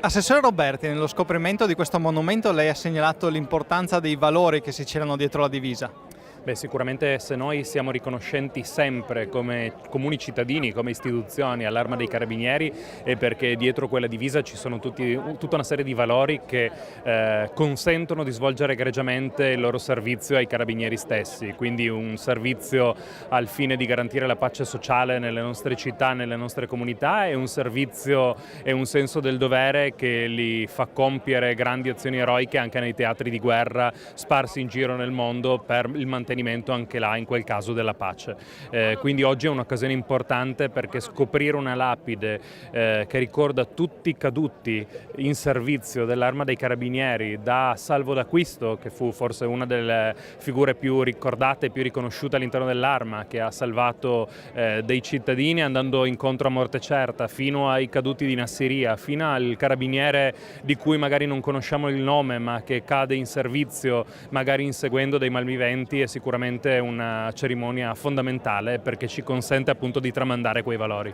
Assessore Roberti, nello scoprimento di questo monumento lei ha segnalato l'importanza dei valori che si celano dietro la divisa. Beh, sicuramente se noi siamo riconoscenti sempre come comuni cittadini, come istituzioni all'Arma dei Carabinieri è perché dietro quella divisa ci sono tutta una serie di valori che consentono di svolgere egregiamente il loro servizio ai carabinieri stessi, quindi un servizio al fine di garantire la pace sociale nelle nostre città, nelle nostre comunità e un servizio e un senso del dovere che li fa compiere grandi azioni eroiche anche nei teatri di guerra sparsi in giro nel mondo per il mantenimento anche là in quel caso della pace. Quindi oggi è un'occasione importante perché scoprire una lapide che ricorda tutti i caduti in servizio dell'Arma dei Carabinieri da Salvo d'Acquisto, che fu forse una delle figure più ricordate e più riconosciute all'interno dell'Arma, che ha salvato dei cittadini andando incontro a morte certa, fino ai caduti di Nassiriya, fino al carabiniere di cui magari non conosciamo il nome ma che cade in servizio magari inseguendo dei malviventi. È sicuramente una cerimonia fondamentale perché ci consente appunto di tramandare quei valori.